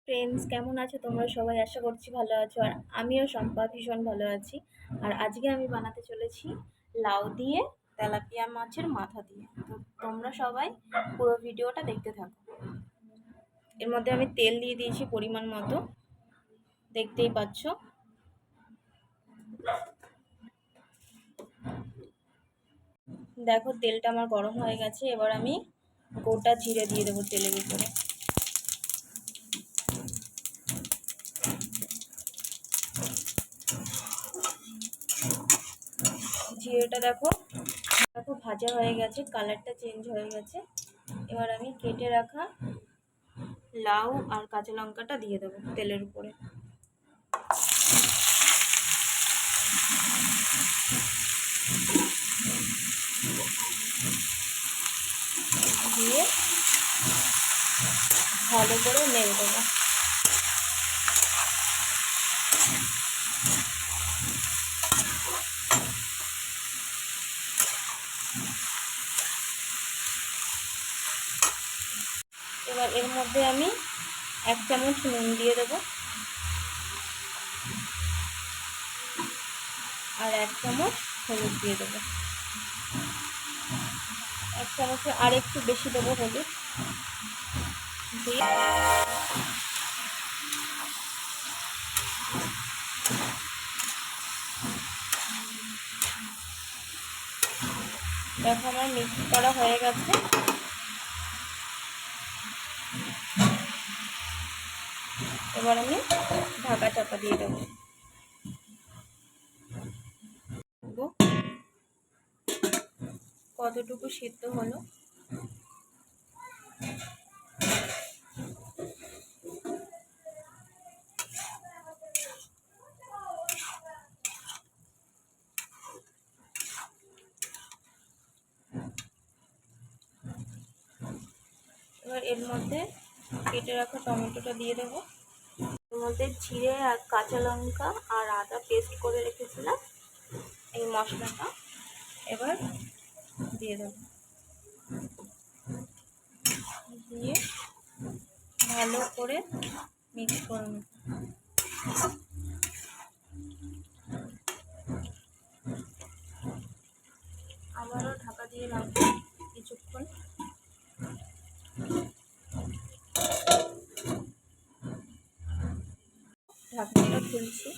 Friends, কেমন আছো তোমরা সবাই? আশা করছি ভালো আছো। আর আমিও সম্পা ভীষণ ভালো আছি। আর আজকে আমি বানাতে চলেছি লাউ দিয়ে তেলাপিয়া মাছের মাথা দিয়ে। তো তোমরা সবাই পুরো ভিডিওটা দেখতে থাকো। এর মধ্যে আমি তেল দিয়ে দিয়েছি পরিমাণ মতো, দেখতেই পাচ্ছ। দেখো, তেলটা আমার গরম হয়ে গেছে। এবার আমি গোটা জিরে দিয়ে দেবো তেলের উপরে। জিরেটা দেখো দেখো ভাজা হয়ে গেছে, কালারটা চেঞ্জ হয়ে গেছে। এবার আমি কেটে রাখা লাউ আর কাঁচা লঙ্কাটা দিয়ে দেবো তেলের উপরে। দিয়ে ভালো করে নেড়ে দেবো। এবার এর মধ্যে আমি 1 চামচ নুন দিয়ে দেবো আর 1 চামচ হলুদ দিয়ে দেবো। 1 চামচে আর একটু বেশি দেবো হলুদ দিয়ে। দেখো আমার মিক্স করা হয়ে গেছে। এবার আমি ঢাকা চাপা দিয়ে দেবো। কতটুকু সিদ্ধ হলো। এবার এর মধ্যে কেটে রাখা টমেটোটা দিয়ে দেবো। এর মধ্যে জিরে আর কাঁচা লঙ্কা আর আদা পেস্ট করে রেখেছিলাম, এই মশলাটা এবার দিয়ে দেবো। দিয়ে ভালো করে মিক্স করে নেব। আবারও ঢাকা দিয়ে রাখবো কিছুক্ষণ। ঢাকনাটা খুলছি।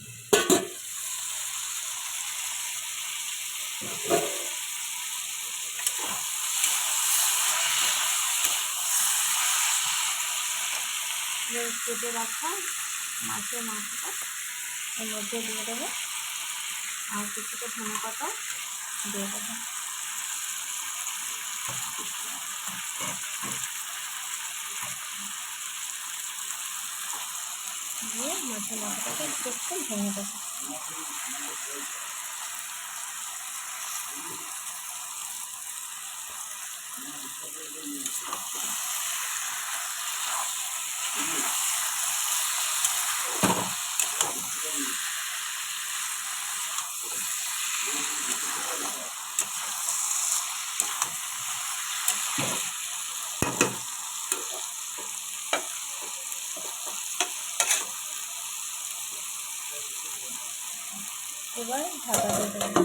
কেটে রাখা মাছের মাথাটা এর মধ্যে দিয়ে দেবো আর কিছুটা ধনে পাতা দিয়ে দেবো। দিয়ে মাছের মাথাটাকে একটু ভেঙে দেবো। এবার ঢাকা দিয়ে দেবো।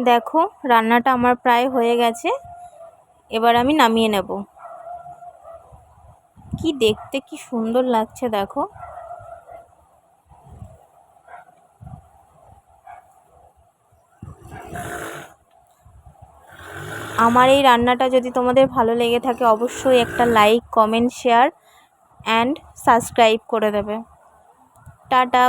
দেখো, রান্নাটা আমার প্রায় হয়ে গেছে। এবার আমি নামিয়ে নেব। কি দেখতে কি সুন্দর লাগছে দেখো। আমার এই রান্নাটা যদি তোমাদের ভালো লেগে থাকে, অবশ্যই একটা like, comment, share and subscribe করে দেবে। টাটা।